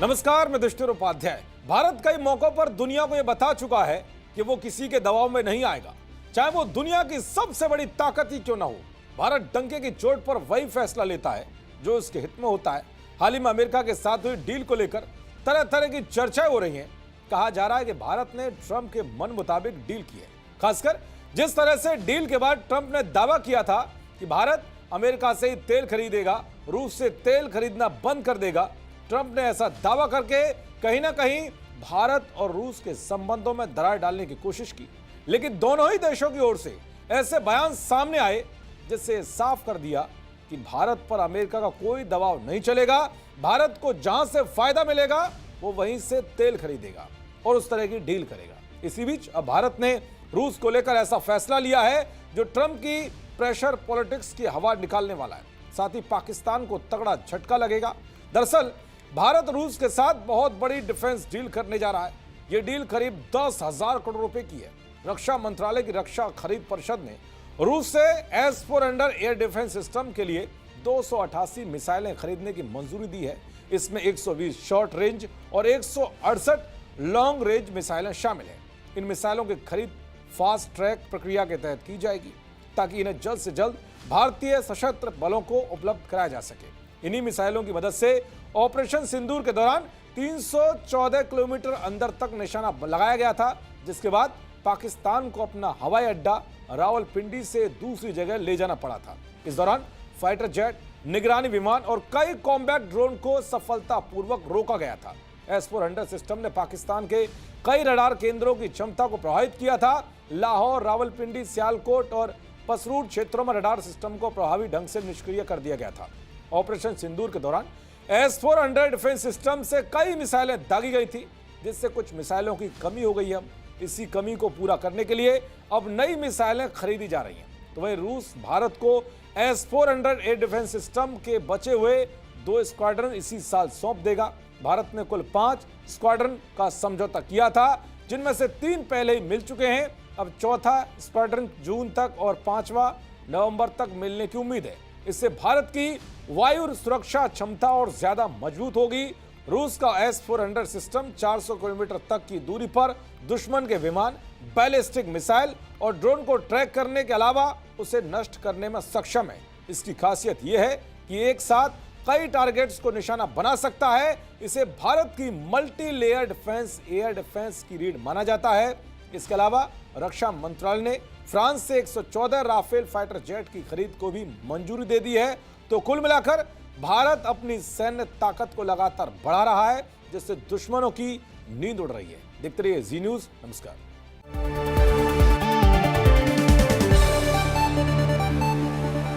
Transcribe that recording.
नमस्कार, मैं दुष्टर उपाध्याय। भारत कई मौकों पर दुनिया को यह बता चुका है कि वो किसी के दबाव में नहीं आएगा, चाहे वो दुनिया की सबसे बड़ी ताकत ही क्यों ना हो। भारत डंके की चोट पर वही फैसला लेता है जो उसके हित में होता है। हाल ही में अमेरिका के साथ हुई डील को लेकर तरह तरह की चर्चाएं हो रही हैं। कहा जा रहा है कि भारत ने ट्रंप के मन मुताबिक डील की है। खासकर जिस तरह से डील के बाद ट्रंप ने दावा किया था कि भारत अमेरिका से ही तेल खरीदेगा, रूस से तेल खरीदना बंद कर देगा। ट्रंप ने ऐसा दावा करके कहीं ना कहीं भारत और रूस के संबंधों में दरार डालने की कोशिश की, लेकिन दोनों ही देशों की ओर से ऐसे बयान सामने आए जिससे साफ कर दिया कि भारत पर अमेरिका का कोई दबाव नहीं चलेगा। भारत को जहां से फायदा मिलेगा वो वहीं से तेल खरीदेगा और उस तरह की डील करेगा। इसी बीच अब भारत ने रूस को लेकर ऐसा फैसला लिया है जो ट्रंप की प्रेशर पॉलिटिक्स की हवा निकालने वाला है। साथ ही पाकिस्तान को तगड़ा झटका लगेगा। दरअसल भारत रूस के साथ बहुत बड़ी डिफेंस डील करने जा रहा है। यह डील करीब 10,000 करोड़ रुपए की है। रक्षा मंत्रालय की रक्षा खरीद परिषद ने रूस से S-400 एयर डिफेंस सिस्टम के लिए 288 मिसाइलें खरीदने की मंजूरी दी है। इसमें 120 शॉर्ट रेंज और 168 लॉन्ग रेंज मिसाइलें शामिल हैं। इन मिसाइलों की खरीद फास्ट ट्रैक प्रक्रिया के तहत की जाएगी ताकि इन्हें जल्द से जल्द भारतीय सशस्त्र बलों को उपलब्ध कराया जा सके। इन्हीं मिसाइलों की मदद से ऑपरेशन सिंदूर के दौरान 314 किलोमीटर अंदर तक निशाना लगाया गया था, जिसके बाद पाकिस्तान को अपना हवाई अड्डा रावलपिंडी से दूसरी जगह ले जाना पड़ा था। इस दौरान फाइटर जेट, निगरानी विमान और कई कॉम्बैट ड्रोन को सफलतापूर्वक रोका गया था। S-400 सिस्टम ने पाकिस्तान के कई रडार केंद्रों की क्षमता को प्रभावित किया था। लाहौर, रावलपिंडी, सियालकोट और पसरूर क्षेत्रों में रडार सिस्टम को प्रभावी ढंग से निष्क्रिय कर दिया गया था। ऑपरेशन सिंदूर के दौरान S-400 डिफेंस सिस्टम से कई मिसाइलें दागी गई थी, जिससे कुछ मिसाइलों की कमी हो गई है। इसी कमी को पूरा करने के लिए अब नई मिसाइलें खरीदी जा रही हैं। तो वहीं रूस भारत को S-400 एयर डिफेंस सिस्टम के बचे हुए 2 स्क्वाड्रन इसी साल सौंप देगा। भारत ने कुल 5 स्क्वाड्रन का समझौता किया था, जिनमें से 3 पहले ही मिल चुके हैं। अब चौथा स्क्वाड्रन जून तक और 5वां नवंबर तक मिलने की उम्मीद है। इससे भारत की वायु सुरक्षा क्षमता और ज्यादा मजबूत होगी। रूस का S-400 सिस्टम 400 किलोमीटर तक की दूरी पर दुश्मन के विमान, बैलिस्टिक मिसाइल और ड्रोन को ट्रैक करने के अलावा उसे नष्ट करने में सक्षम है। इसकी खासियत यह है कि एक साथ कई टारगेट्स को निशाना बना सकता है। इसे भारत की multi layer defence air defence की रीढ़ माना जाता है। इसके अलावा रक्षा मंत्रालय ने फ्रांस से 114 राफेल फाइटर जेट की खरीद को भी मंजूरी दे दी है। तो कुल मिलाकर भारत अपनी सैन्य ताकत को लगातार बढ़ा रहा है, जिससे दुश्मनों की नींद उड़ रही है। देखते रहिए जी न्यूज़। नमस्कार।